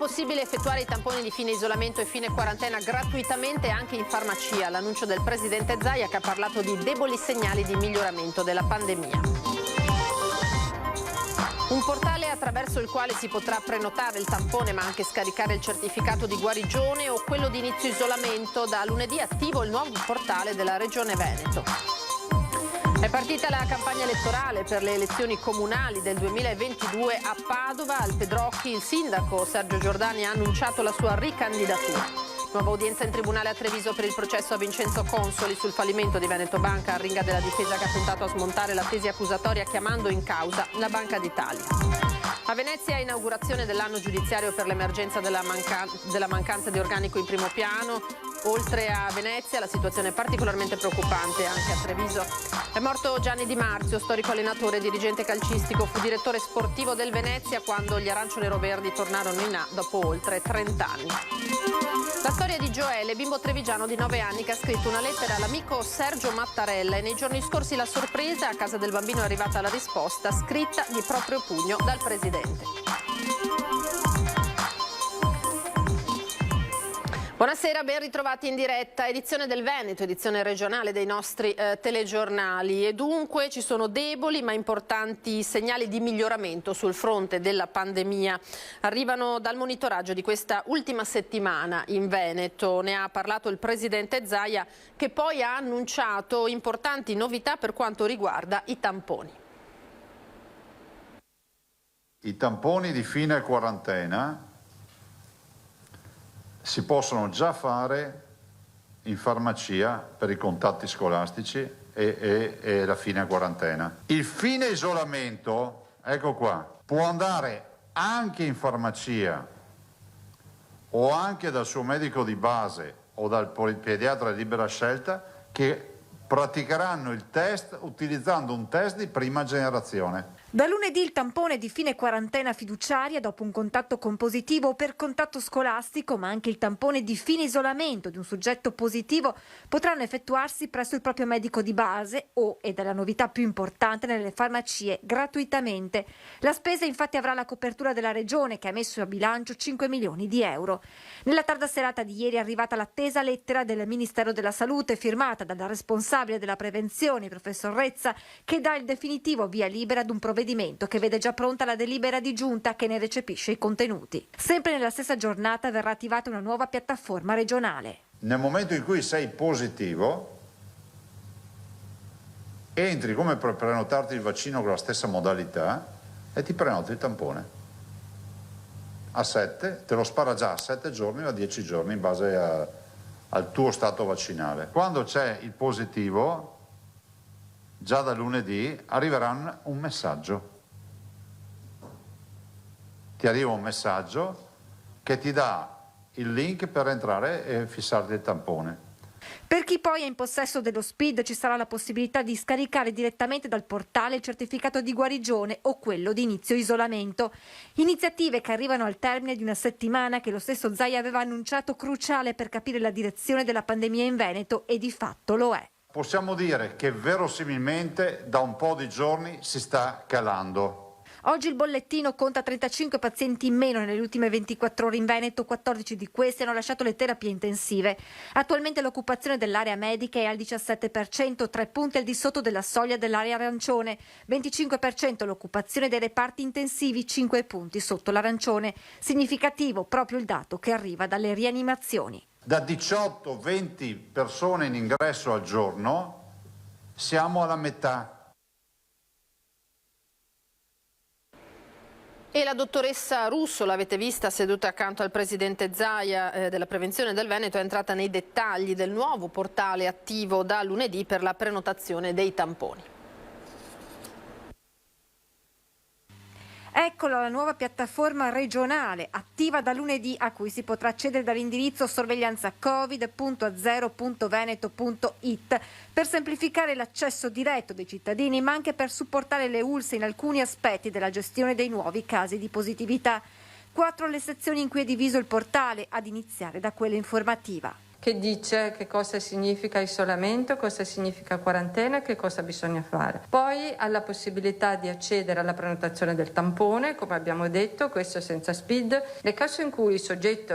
possibile effettuare i tamponi di fine isolamento e fine quarantena gratuitamente anche in farmacia. L'annuncio del presidente Zaia, che ha parlato di deboli segnali di miglioramento della pandemia. Un portale attraverso il quale si potrà prenotare il tampone ma anche scaricare il certificato di guarigione o quello di inizio isolamento. Da lunedì attivo il nuovo portale della Regione Veneto. È partita la campagna elettorale per le elezioni comunali del 2022 a Padova. Al Pedrocchi il sindaco Sergio Giordani ha annunciato la sua ricandidatura. Nuova udienza in tribunale a Treviso per il processo a Vincenzo Consoli sul fallimento di Veneto Banca. Arringa della difesa che ha puntato a smontare la tesi accusatoria chiamando in causa la Banca d'Italia. A Venezia inaugurazione dell'anno giudiziario per l'emergenza della mancanza di organico in primo piano. Oltre a Venezia la situazione è particolarmente preoccupante anche a Treviso. È morto Gianni Di Marzio, storico allenatore e dirigente calcistico. Fu direttore sportivo del Venezia quando gli arancio-nero-verdi tornarono in A dopo oltre 30 anni. La storia di Gioele, bimbo trevigiano di 9 anni che ha scritto una lettera all'amico Sergio Mattarella, e nei giorni scorsi la sorpresa: a casa del bambino è arrivata la risposta scritta di proprio pugno dal presidente. Buonasera, ben ritrovati in diretta, edizione del Veneto, edizione regionale dei nostri telegiornali. E dunque ci sono deboli ma importanti segnali di miglioramento sul fronte della pandemia. Arrivano dal monitoraggio di questa ultima settimana in Veneto. Ne ha parlato il presidente Zaia, che poi ha annunciato importanti novità per quanto riguarda i tamponi. I tamponi di fine quarantena si possono già fare in farmacia per i contatti scolastici e la fine quarantena. Il fine isolamento, ecco qua, può andare anche in farmacia o anche dal suo medico di base o dal pediatra di libera scelta, che praticheranno il test utilizzando un test di prima generazione. Da lunedì il tampone di fine quarantena fiduciaria dopo un contatto con positivo o per contatto scolastico, ma anche il tampone di fine isolamento di un soggetto positivo potranno effettuarsi presso il proprio medico di base o, ed è la novità più importante, nelle farmacie gratuitamente. La spesa infatti avrà la copertura della Regione, che ha messo a bilancio 5 milioni di euro. Nella tarda serata di ieri è arrivata l'attesa lettera del Ministero della Salute firmata dalla responsabile della prevenzione, professor Rezza, che dà il definitivo via libera ad un provvedimento che vede già pronta la delibera di giunta che ne recepisce i contenuti. Sempre nella stessa giornata verrà attivata una nuova piattaforma regionale. Nel momento in cui sei positivo, entri come per prenotarti il vaccino con la stessa modalità e ti prenoti il tampone. A 7, te lo spara già a 7 giorni o a 10 giorni in base al tuo stato vaccinale. Quando c'è il positivo, già da lunedì arriverà un messaggio. Ti arriva un messaggio che ti dà il link per entrare e fissarti il tampone. Per chi poi è in possesso dello SPID ci sarà la possibilità di scaricare direttamente dal portale il certificato di guarigione o quello di inizio isolamento. Iniziative che arrivano al termine di una settimana che lo stesso Zaia aveva annunciato cruciale per capire la direzione della pandemia in Veneto, e di fatto lo è. Possiamo dire che verosimilmente da un po' di giorni si sta calando. Oggi il bollettino conta 35 pazienti in meno nelle ultime 24 ore in Veneto, 14 di questi hanno lasciato le terapie intensive. Attualmente l'occupazione dell'area medica è al 17%, 3 punti al di sotto della soglia dell'area arancione, 25% l'occupazione dei reparti intensivi, 5 punti sotto l'arancione. Significativo proprio il dato che arriva dalle rianimazioni. Da 18-20 persone in ingresso al giorno siamo alla metà. E la dottoressa Russo, l'avete vista seduta accanto al presidente Zaia della prevenzione del Veneto, è entrata nei dettagli del nuovo portale attivo da lunedì per la prenotazione dei tamponi. Eccola la nuova piattaforma regionale attiva da lunedì, a cui si potrà accedere dall'indirizzo sorveglianzacovid.0.veneto.it per semplificare l'accesso diretto dei cittadini, ma anche per supportare le ULSS in alcuni aspetti della gestione dei nuovi casi di positività. 4 le sezioni in cui è diviso il portale, ad iniziare da quella informativa. che dice che cosa significa isolamento, cosa significa quarantena e che cosa bisogna fare. Poi ha la possibilità di accedere alla prenotazione del tampone, come abbiamo detto, questo senza SPID. Nel caso in cui il soggetto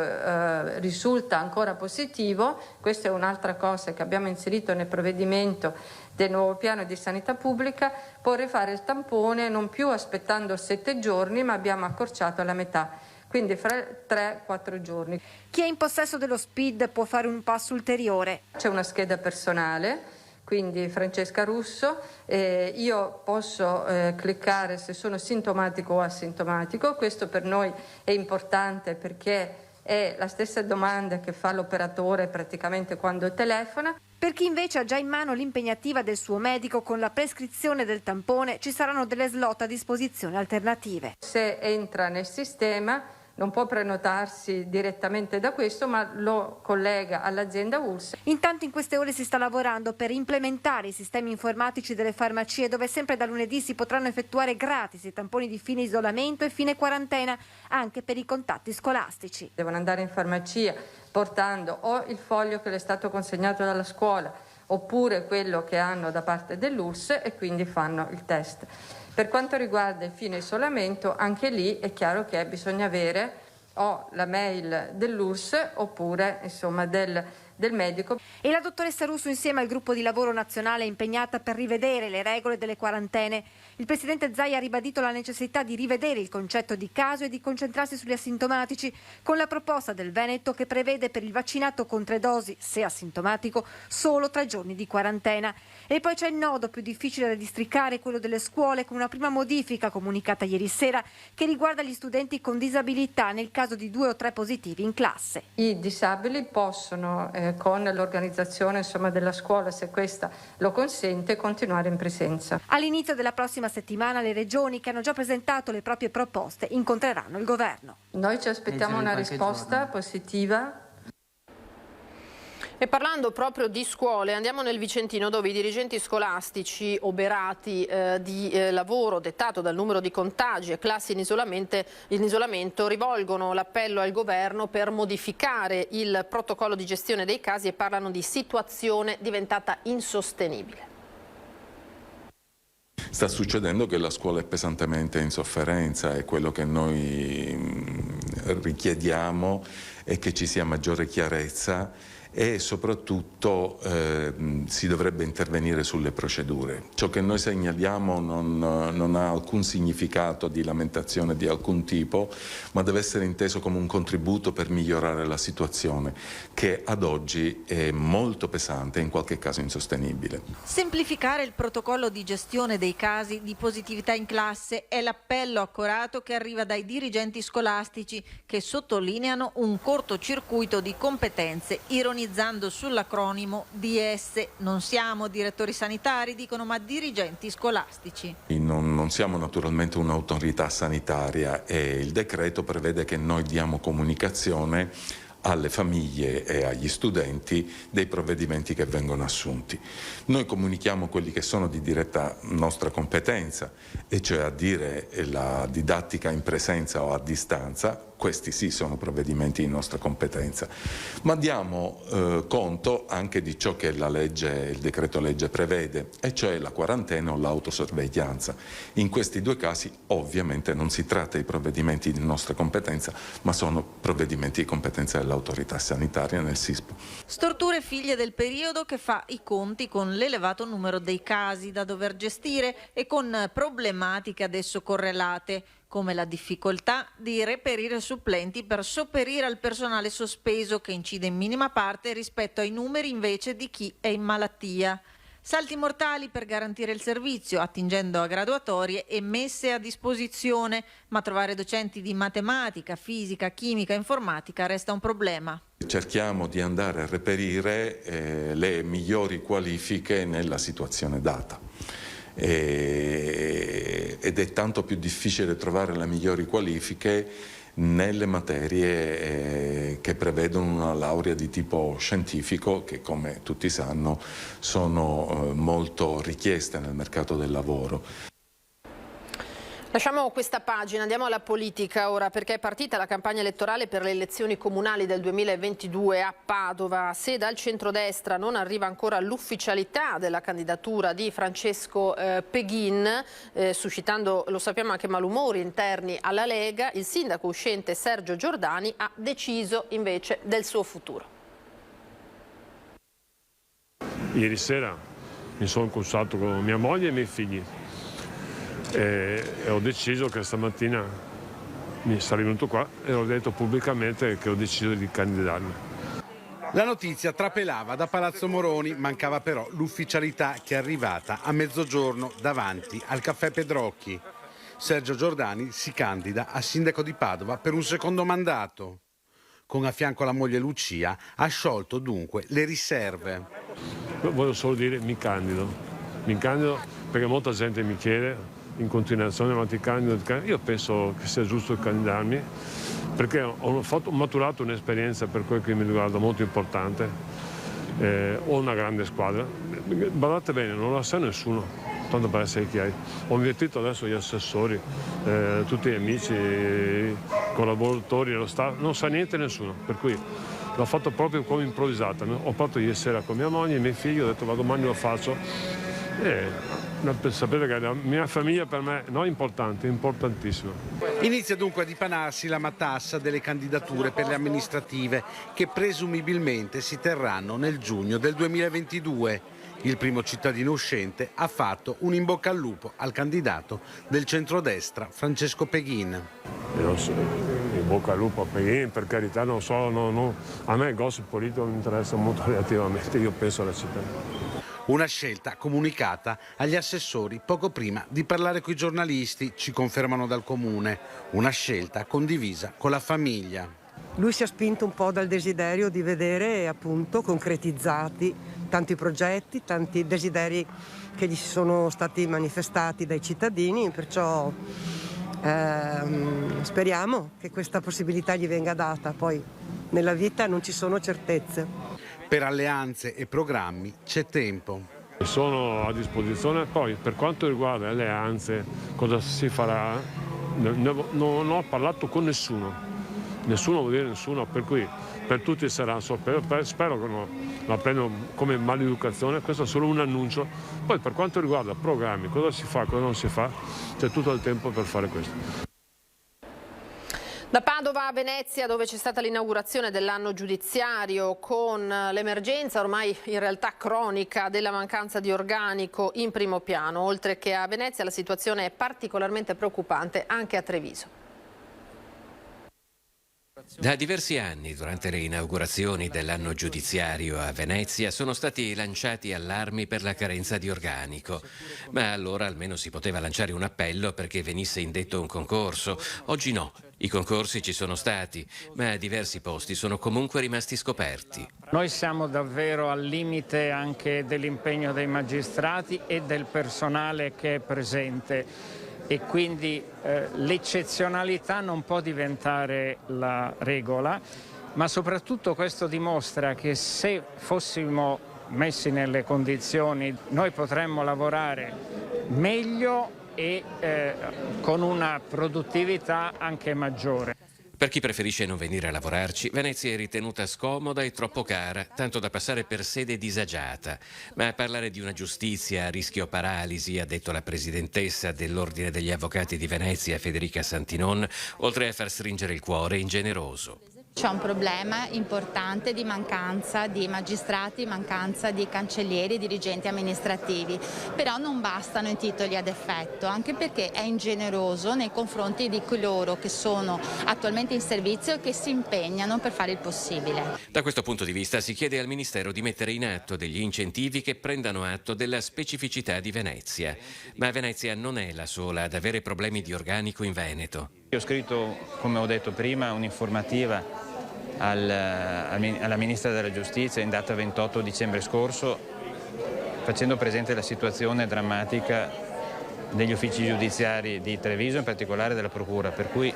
risulta ancora positivo, questa è un'altra cosa che abbiamo inserito nel provvedimento del nuovo piano di sanità pubblica, può rifare il tampone non più aspettando 7 giorni, ma abbiamo accorciato alla metà. Quindi fra 3-4 giorni. Chi è in possesso dello SPID può fare un passo ulteriore. C'è una scheda personale, quindi Francesca Russo, io posso cliccare se sono sintomatico o asintomatico. Questo per noi è importante perché è la stessa domanda che fa l'operatore praticamente quando telefona. Per chi invece ha già in mano l'impegnativa del suo medico con la prescrizione del tampone, ci saranno delle slot a disposizione alternative. Se entra nel sistema non può prenotarsi direttamente da questo, ma lo collega all'azienda ULSS. Intanto in queste ore si sta lavorando per implementare i sistemi informatici delle farmacie, dove sempre da lunedì si potranno effettuare gratis i tamponi di fine isolamento e fine quarantena anche per i contatti scolastici. Devono andare in farmacia portando o il foglio che le è stato consegnato dalla scuola oppure quello che hanno da parte dell'ULSS e quindi fanno il test. Per quanto riguarda il fine isolamento, anche lì è chiaro che bisogna avere o la mail dell'ULSS oppure insomma del medico. E la dottoressa Russo insieme al gruppo di lavoro nazionale è impegnata per rivedere le regole delle quarantene. Il presidente Zaia ha ribadito la necessità di rivedere il concetto di caso e di concentrarsi sugli asintomatici, con la proposta del Veneto che prevede per il vaccinato con 3 dosi, se asintomatico, solo 3 giorni di quarantena. E poi c'è il nodo più difficile da districare, quello delle scuole, con una prima modifica comunicata ieri sera che riguarda gli studenti con disabilità nel caso di 2 o 3 positivi in classe. I disabili possono, con l'organizzazione della scuola, se questa lo consente, continuare in presenza. All'inizio della prossima settimana le regioni che hanno già presentato le proprie proposte incontreranno il governo. Noi ci aspettiamo una risposta positiva. E parlando proprio di scuole, andiamo nel Vicentino, dove i dirigenti scolastici oberati di lavoro dettato dal numero di contagi e classi in isolamento rivolgono l'appello al governo per modificare il protocollo di gestione dei casi e parlano di situazione diventata insostenibile. Sta succedendo che la scuola è pesantemente in sofferenza e quello che noi richiediamo è che ci sia maggiore chiarezza e soprattutto si dovrebbe intervenire sulle procedure. Ciò che noi segnaliamo non ha alcun significato di lamentazione di alcun tipo, ma deve essere inteso come un contributo per migliorare la situazione, che ad oggi è molto pesante e in qualche caso insostenibile. Semplificare il protocollo di gestione dei casi di positività in classe è l'appello accorato che arriva dai dirigenti scolastici, che sottolineano un cortocircuito di competenze, ironizzando sull'acronimo DS. Non siamo direttori sanitari, dicono, ma dirigenti scolastici. Non siamo naturalmente un'autorità sanitaria e il decreto prevede che noi diamo comunicazione alle famiglie e agli studenti dei provvedimenti che vengono assunti. Noi comunichiamo quelli che sono di diretta nostra competenza, e cioè a dire la didattica in presenza o a distanza. Questi sì sono provvedimenti di nostra competenza, ma diamo conto anche di ciò che il decreto legge prevede, e cioè la quarantena o l'autosorveglianza. In questi 2 casi ovviamente non si tratta di provvedimenti di nostra competenza, ma sono provvedimenti di competenza dell'autorità sanitaria nel SISP. Storture figlie del periodo che fa i conti con l'elevato numero dei casi da dover gestire e con problematiche ad esso correlate, come la difficoltà di reperire supplenti per sopperire al personale sospeso, che incide in minima parte rispetto ai numeri invece di chi è in malattia. Salti mortali per garantire il servizio, attingendo a graduatorie e messe a disposizione, ma trovare docenti di matematica, fisica, chimica e informatica resta un problema. Cerchiamo di andare a reperire le migliori qualifiche nella situazione data. Ed è tanto più difficile trovare le migliori qualifiche nelle materie che prevedono una laurea di tipo scientifico, che come tutti sanno sono molto richieste nel mercato del lavoro. Lasciamo questa pagina, andiamo alla politica ora, perché è partita la campagna elettorale per le elezioni comunali del 2022 a Padova. Se dal centrodestra non arriva ancora l'ufficialità della candidatura di Francesco Peghin, suscitando, lo sappiamo, anche malumori interni alla Lega, il sindaco uscente Sergio Giordani ha deciso invece del suo futuro. Ieri sera mi sono consultato con mia moglie e i miei figli. E ho deciso che stamattina mi sarei venuto qua e ho detto pubblicamente che ho deciso di candidarmi. La notizia trapelava da Palazzo Moroni, mancava però l'ufficialità che è arrivata a mezzogiorno davanti al caffè Pedrocchi. Sergio Giordani si candida a sindaco di Padova per un secondo mandato. Con a fianco la moglie Lucia ha sciolto dunque le riserve. Voglio solo dire mi candido perché molta gente mi chiede in continuazione, ma ti candido. Io penso che sia giusto candidarmi perché ho maturato un'esperienza, per quel che mi riguarda, molto importante. Ho una grande squadra. Badate bene, non la sa nessuno, tanto per essere chiari. Ho invertito adesso gli assessori, tutti gli amici, i collaboratori, lo staff, non sa niente nessuno, per cui l'ho fatto proprio come improvvisata. Ho fatto ieri sera con mia moglie e i miei figli, ho detto ma domani lo faccio. Sapete che la mia famiglia per me non è importante, è importantissima. Inizia dunque a dipanarsi la matassa delle candidature per le amministrative che presumibilmente si terranno nel giugno del 2022. Il primo cittadino uscente ha fatto un in bocca al lupo al candidato del centrodestra Francesco Peghin. In bocca al lupo a Peghin, per carità, non so, a me il gossip politico mi interessa molto relativamente, io penso alla città. Una scelta comunicata agli assessori poco prima di parlare coi giornalisti, ci confermano dal comune. Una scelta condivisa con la famiglia. Lui si è spinto un po' dal desiderio di vedere appunto concretizzati tanti progetti, tanti desideri che gli sono stati manifestati dai cittadini, perciò speriamo che questa possibilità gli venga data. Poi nella vita non ci sono certezze. Per alleanze e programmi c'è tempo. Sono a disposizione. Poi per quanto riguarda le alleanze, cosa si farà? Non ho parlato con nessuno vuol dire nessuno, per cui per tutti sarà spero che non la prendano come maleducazione. Questo è solo un annuncio. Poi per quanto riguarda programmi, cosa si fa, cosa non si fa, c'è tutto il tempo per fare questo. Da Padova a Venezia, dove c'è stata l'inaugurazione dell'anno giudiziario, con l'emergenza ormai in realtà cronica della mancanza di organico in primo piano. Oltre che a Venezia la situazione è particolarmente preoccupante anche a Treviso. Da diversi anni, durante le inaugurazioni dell'anno giudiziario a Venezia, sono stati lanciati allarmi per la carenza di organico. Ma allora almeno si poteva lanciare un appello perché venisse indetto un concorso. Oggi no. I concorsi ci sono stati, ma diversi posti sono comunque rimasti scoperti. Noi siamo davvero al limite anche dell'impegno dei magistrati e del personale che è presente. E quindi l'eccezionalità non può diventare la regola, ma soprattutto questo dimostra che se fossimo messi nelle condizioni noi potremmo lavorare meglio e con una produttività anche maggiore. Per chi preferisce non venire a lavorarci, Venezia è ritenuta scomoda e troppo cara, tanto da passare per sede disagiata. Ma a parlare di una giustizia a rischio paralisi, ha detto la presidentessa dell'Ordine degli Avvocati di Venezia, Federica Santinon, oltre a far stringere il cuore ingeneroso. C'è un problema importante di mancanza di magistrati, mancanza di cancellieri e dirigenti amministrativi, però non bastano i titoli ad effetto, anche perché è ingeneroso nei confronti di coloro che sono attualmente in servizio e che si impegnano per fare il possibile. Da questo punto di vista si chiede al Ministero di mettere in atto degli incentivi che prendano atto della specificità di Venezia. Ma Venezia non è la sola ad avere problemi di organico in Veneto. Io ho scritto, come ho detto prima, un'informativa alla Ministra della Giustizia in data 28 dicembre scorso, facendo presente la situazione drammatica degli uffici giudiziari di Treviso, in particolare della Procura, per cui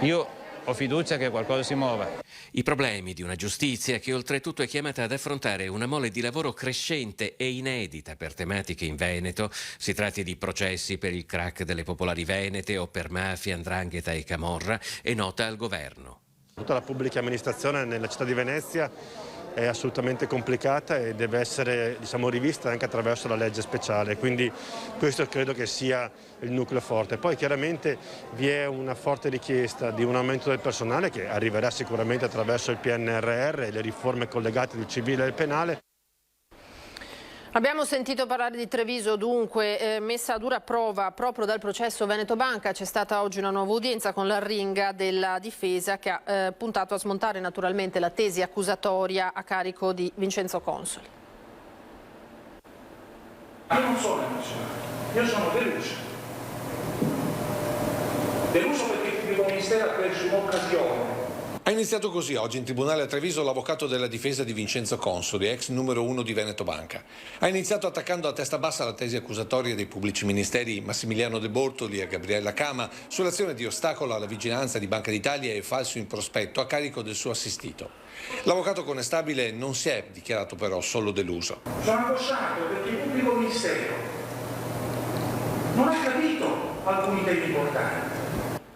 io ho fiducia che qualcosa si muova. I problemi di una giustizia che oltretutto è chiamata ad affrontare una mole di lavoro crescente e inedita per tematiche in Veneto, si tratti di processi per il crack delle popolari venete o per mafia, 'ndrangheta e camorra, è nota al governo. Tutta la pubblica amministrazione nella città di Venezia è assolutamente complicata e deve essere, rivista anche attraverso la legge speciale, quindi questo credo che sia il nucleo forte. Poi chiaramente vi è una forte richiesta di un aumento del personale che arriverà sicuramente attraverso il PNRR e le riforme collegate del civile e del penale. Abbiamo sentito parlare di Treviso, dunque messa a dura prova proprio dal processo Veneto Banca. C'è stata oggi una nuova udienza con l'arringa della difesa che ha puntato a smontare naturalmente la tesi accusatoria a carico di Vincenzo Consoli. Io non sono emozionato, io sono deluso. Deluso perché il pubblico ministero ha perso un'occasione. Ha iniziato così oggi in tribunale a Treviso l'avvocato della difesa di Vincenzo Consoli, ex numero 1 di Veneto Banca. Ha iniziato attaccando a testa bassa la tesi accusatoria dei pubblici ministeri Massimiliano De Bortoli e Gabriella Cama sull'azione di ostacolo alla vigilanza di Banca d'Italia e falso in prospetto a carico del suo assistito. L'avvocato connestabile non si è dichiarato però solo deluso. Sono angosciato perché il pubblico ministero non ha capito alcuni temi importanti.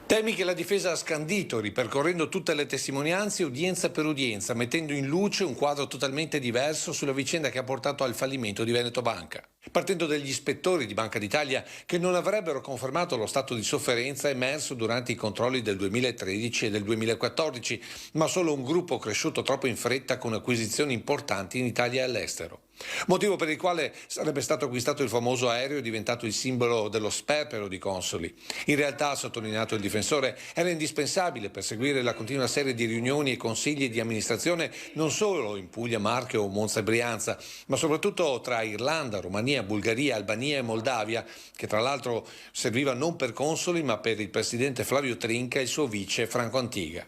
Temi che la difesa ha scandito, ripercorrendo tutte le testimonianze udienza per udienza, mettendo in luce un quadro totalmente diverso sulla vicenda che ha portato al fallimento di Veneto Banca. Partendo dagli ispettori di Banca d'Italia che non avrebbero confermato lo stato di sofferenza emerso durante i controlli del 2013 e del 2014, ma solo un gruppo cresciuto troppo in fretta con acquisizioni importanti in Italia e all'estero. Motivo per il quale sarebbe stato acquistato il famoso aereo diventato il simbolo dello sperpero di Consoli. In realtà, ha sottolineato il difensore, era indispensabile per seguire la continua serie di riunioni e consigli di amministrazione non solo in Puglia, Marche o Monza e Brianza, ma soprattutto tra Irlanda, Romania, Bulgaria, Albania e Moldavia, che tra l'altro serviva non per Consoli ma per il presidente Flavio Trinca e il suo vice Franco Antiga.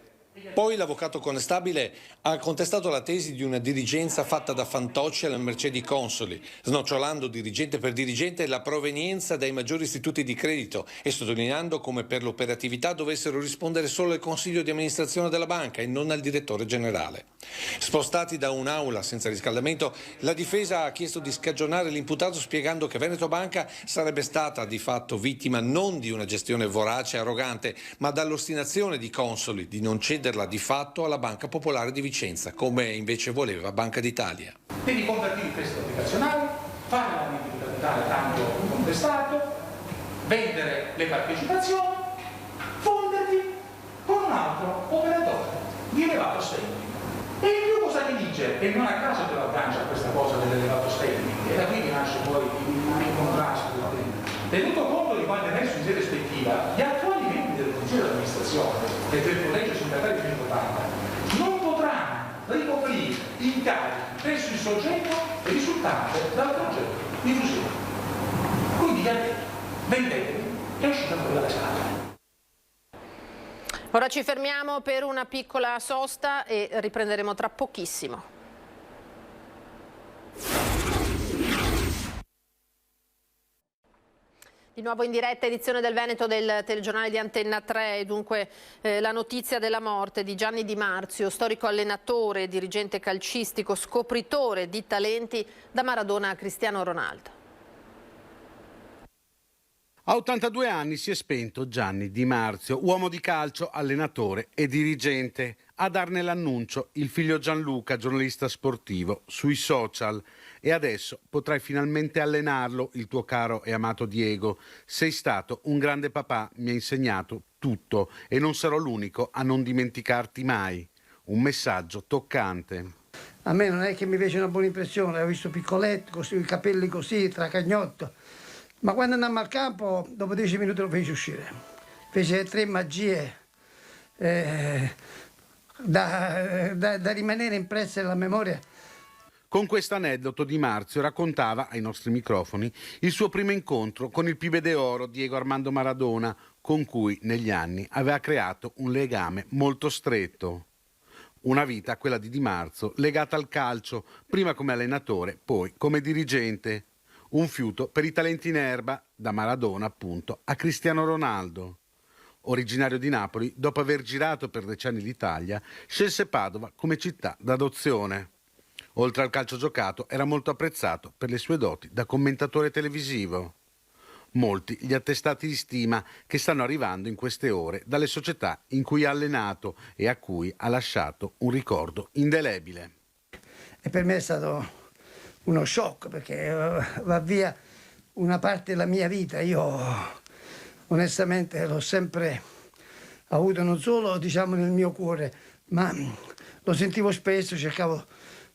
Poi l'avvocato connestabile ha contestato la tesi di una dirigenza fatta da fantocci alla mercé di Consoli, snocciolando dirigente per dirigente la provenienza dai maggiori istituti di credito e sottolineando come per l'operatività dovessero rispondere solo al consiglio di amministrazione della banca e non al direttore generale. Spostati da un'aula senza riscaldamento, la difesa ha chiesto di scagionare l'imputato spiegando che Veneto Banca sarebbe stata di fatto vittima non di una gestione vorace e arrogante, ma dall'ostinazione di Consoli di non cederla di fatto alla Banca Popolare di Vicenza, come invece voleva Banca d'Italia. Quindi convertire il prestito obbligazionario, fare l'aumento di capitale tanto contestato, vendere le partecipazioni, fonderli con un altro operatore di elevato standing. E in più cosa gli dice? E non a caso te lo aggancia questa cosa dell'elevato standing, e da qui nasce poi il contrasto. Tenuto conto di quanto emerso in sede ispettiva, gli attuali membri del Consiglio di amministrazione e del Collegio Sindacale di Veneto Banca non potranno ricoprire incarichi presso il soggetto risultante dal progetto di fusione. Quindi gli addetti, vendetevi e uscite fuori dalla scatola. Ora ci fermiamo per una piccola sosta e riprenderemo tra pochissimo. Di nuovo in diretta edizione del Veneto del telegiornale di Antenna 3, dunque la notizia della morte di Gianni Di Marzio, storico allenatore, dirigente calcistico, scopritore di talenti da Maradona a Cristiano Ronaldo. A 82 anni si è spento Gianni Di Marzio, uomo di calcio, allenatore e dirigente. A darne l'annuncio il figlio Gianluca, giornalista sportivo, sui social. E adesso potrai finalmente allenarlo, il tuo caro e amato Diego. Sei stato un grande papà, mi hai insegnato tutto e non sarò l'unico a non dimenticarti mai. Un messaggio toccante. A me non è che mi fece una buona impressione, ho visto piccoletto, così, i capelli così, tracagnotto. Ma quando andammo al campo, dopo 10 minuti lo fece uscire. Fece 3 magie da rimanere impresse nella memoria. Con questo aneddoto Di Marzio raccontava ai nostri microfoni il suo primo incontro con il Pibe d'Oro Diego Armando Maradona, con cui negli anni aveva creato un legame molto stretto. Una vita, quella di Di Marzio, legata al calcio, prima come allenatore, poi come dirigente. Un fiuto per i talenti in erba, da Maradona appunto a Cristiano Ronaldo. Originario di Napoli, dopo aver girato per decenni l'Italia, scelse Padova come città d'adozione. Oltre al calcio giocato, era molto apprezzato per le sue doti da commentatore televisivo. Molti gli attestati di stima che stanno arrivando in queste ore dalle società in cui ha allenato e a cui ha lasciato un ricordo indelebile. E per me è stato uno shock, perché va via una parte della mia vita. Io onestamente l'ho sempre avuto, non solo nel mio cuore, ma lo sentivo spesso, cercavo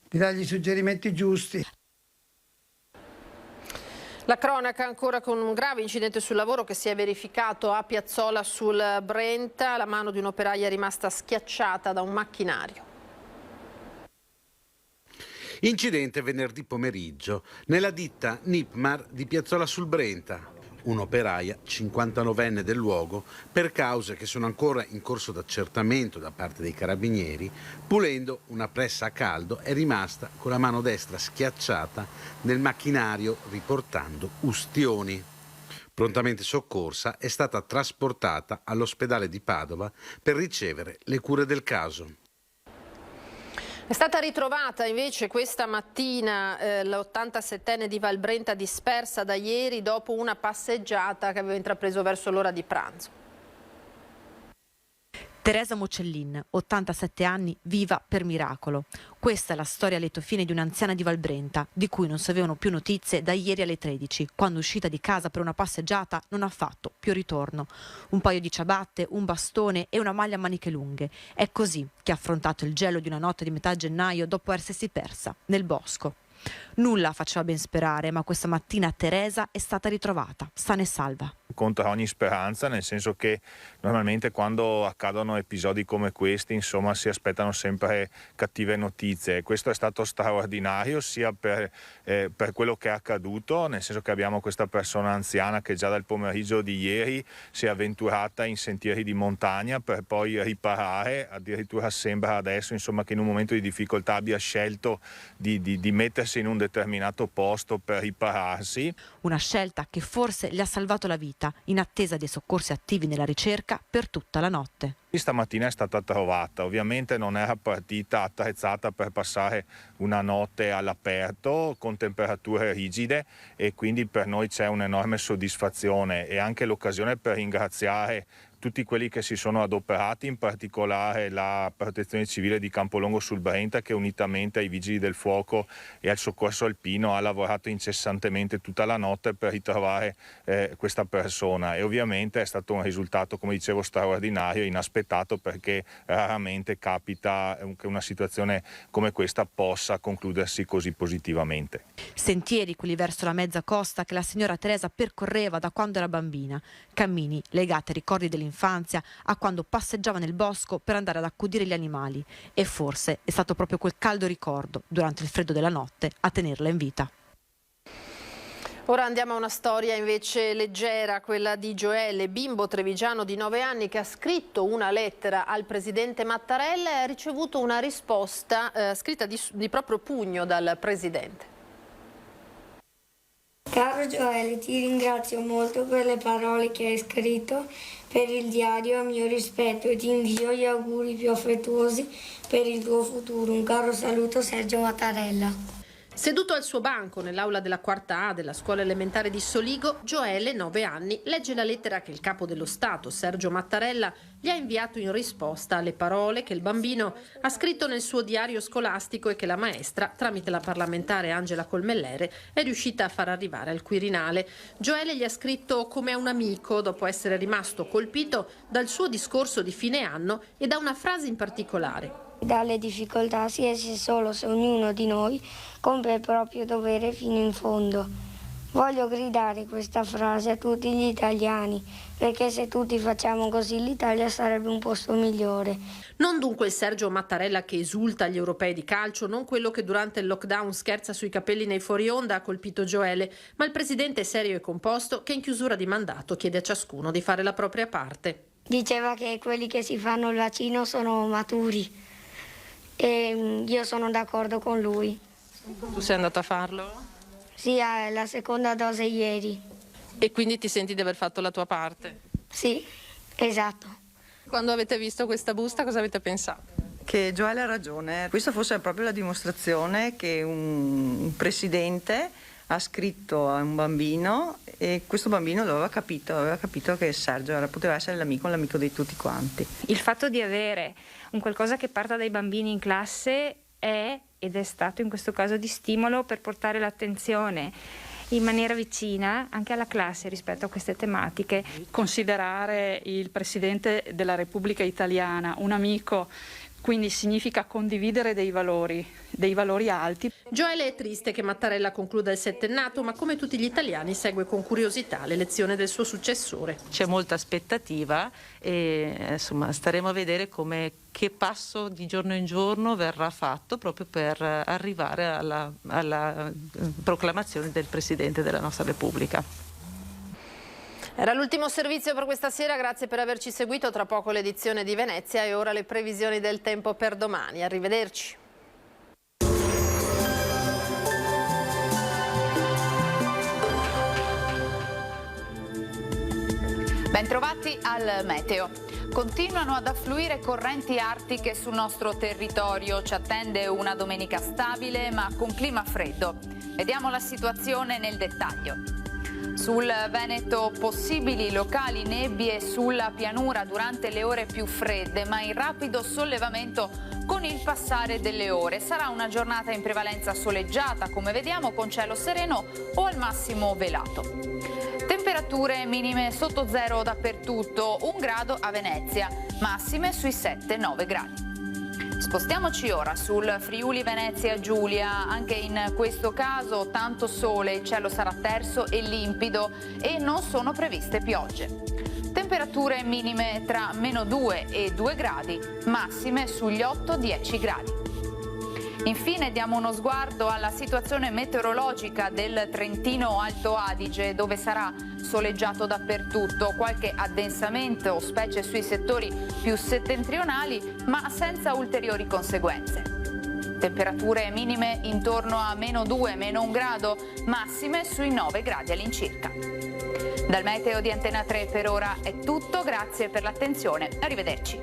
di dargli i suggerimenti giusti. La cronaca ancora con un grave incidente sul lavoro che si è verificato a Piazzola sul Brenta. La mano di un'operaia è rimasta schiacciata da un macchinario. Incidente venerdì pomeriggio nella ditta Nipmar di Piazzola sul Brenta. Un'operaia 59enne del luogo, per cause che sono ancora in corso d'accertamento da parte dei carabinieri, pulendo una pressa a caldo è rimasta con la mano destra schiacciata nel macchinario riportando ustioni. Prontamente soccorsa, è stata trasportata all'ospedale di Padova per ricevere le cure del caso. È stata ritrovata invece questa mattina l'87enne di Valbrenta dispersa da ieri dopo una passeggiata che aveva intrapreso verso l'ora di pranzo. Teresa Mocellin, 87 anni, viva per miracolo. Questa è la storia a lieto fine di un'anziana di Valbrenta, di cui non si avevano più notizie da ieri alle 13, quando uscita di casa per una passeggiata non ha fatto più ritorno. Un paio di ciabatte, un bastone e una maglia a maniche lunghe. È così che ha affrontato il gelo di una notte di metà gennaio dopo essersi persa nel bosco. Nulla faceva ben sperare, ma questa mattina Teresa è stata ritrovata, sana e salva. Contro ogni speranza, nel senso che normalmente quando accadono episodi come questi, insomma, si aspettano sempre cattive notizie. Questo è stato straordinario sia per quello che è accaduto, nel senso che abbiamo questa persona anziana che già dal pomeriggio di ieri si è avventurata in sentieri di montagna per poi riparare. Addirittura sembra adesso, insomma, che in un momento di difficoltà abbia scelto di mettersi in un determinato posto per ripararsi. Una scelta che forse gli ha salvato la vita, in attesa dei soccorsi attivi nella ricerca per tutta la notte. Stamattina è stata trovata, ovviamente non era partita attrezzata per passare una notte all'aperto con temperature rigide e quindi per noi c'è un'enorme soddisfazione e anche l'occasione per ringraziare tutti quelli che si sono adoperati, in particolare la Protezione Civile di Campolongo sul Brenta che unitamente ai Vigili del Fuoco e al Soccorso Alpino ha lavorato incessantemente tutta la notte per ritrovare questa persona e ovviamente è stato un risultato, come dicevo, straordinario, inaspettato perché raramente capita che una situazione come questa possa concludersi così positivamente. Sentieri quelli verso la mezza costa che la signora Teresa percorreva da quando era bambina, cammini legati ai ricordi dell'infanzia, a quando passeggiava nel bosco per andare ad accudire gli animali e forse è stato proprio quel caldo ricordo durante il freddo della notte a tenerla in vita. Ora andiamo a una storia invece leggera, quella di Gioele, bimbo trevigiano di 9 anni che ha scritto una lettera al presidente Mattarella e ha ricevuto una risposta scritta di proprio pugno dal presidente. Caro Gioele, ti ringrazio molto per le parole che hai scritto, per il diario a mio rispetto e ti invio gli auguri più affettuosi per il tuo futuro. Un caro saluto, Sergio Mattarella. Seduto al suo banco nell'aula della quarta A della scuola elementare di Soligo, Gioele, 9 anni, legge la lettera che il capo dello Stato, Sergio Mattarella, gli ha inviato in risposta alle parole che il bambino ha scritto nel suo diario scolastico e che la maestra, tramite la parlamentare Angela Colmellere, è riuscita a far arrivare al Quirinale. Gioele gli ha scritto come a un amico, dopo essere rimasto colpito dal suo discorso di fine anno e da una frase in particolare. Dalle difficoltà si esce solo se ognuno di noi compie il proprio dovere fino in fondo. Voglio gridare questa frase a tutti gli italiani, perché se tutti facciamo così l'Italia sarebbe un posto migliore. Non dunque il Sergio Mattarella che esulta agli europei di calcio, non quello che durante il lockdown scherza sui capelli nei fuori onda ha colpito Gioele, ma il presidente serio e composto che in chiusura di mandato chiede a ciascuno di fare la propria parte. Diceva che quelli che si fanno il vaccino sono maturi. E io sono d'accordo con lui. Tu sei andato a farlo? Sì, la seconda dose ieri. E quindi ti senti di aver fatto la tua parte? Sì. Esatto. Quando avete visto questa busta cosa avete pensato? Che Joelle ha ragione, questa forse è proprio la dimostrazione che un presidente ha scritto a un bambino e questo bambino aveva capito che Sergio poteva essere l'amico di tutti quanti. Il fatto di avere un qualcosa che parta dai bambini in classe è ed è stato in questo caso di stimolo per portare l'attenzione in maniera vicina anche alla classe rispetto a queste tematiche. Considerare il Presidente della Repubblica Italiana un amico quindi significa condividere dei valori alti. Joelle è triste che Mattarella concluda il settennato, ma come tutti gli italiani segue con curiosità l'elezione del suo successore. C'è molta aspettativa e insomma staremo a vedere che passo di giorno in giorno verrà fatto proprio per arrivare alla proclamazione del Presidente della nostra Repubblica. Era l'ultimo servizio per questa sera, grazie per averci seguito. Tra poco l'edizione di Venezia e ora le previsioni del tempo per domani. Arrivederci. Bentrovati al meteo. Continuano ad affluire correnti artiche sul nostro territorio. Ci attende una domenica stabile ma con clima freddo. Vediamo la situazione nel dettaglio. Sul Veneto possibili locali nebbie sulla pianura durante le ore più fredde, ma in rapido sollevamento con il passare delle ore. Sarà una giornata in prevalenza soleggiata, come vediamo, con cielo sereno o al massimo velato. Temperature minime sotto zero dappertutto, 1 grado a Venezia, massime sui 7-9 gradi. Spostiamoci ora sul Friuli Venezia Giulia, anche in questo caso tanto sole, il cielo sarà terso e limpido e non sono previste piogge. Temperature minime tra -2 e 2 gradi, massime sugli 8-10 gradi. Infine diamo uno sguardo alla situazione meteorologica del Trentino Alto Adige, dove sarà soleggiato dappertutto, qualche addensamento, specie sui settori più settentrionali, ma senza ulteriori conseguenze. Temperature minime intorno a -2, -1 grado, massime sui 9 gradi all'incirca. Dal meteo di Antena 3 per ora è tutto, grazie per l'attenzione, arrivederci.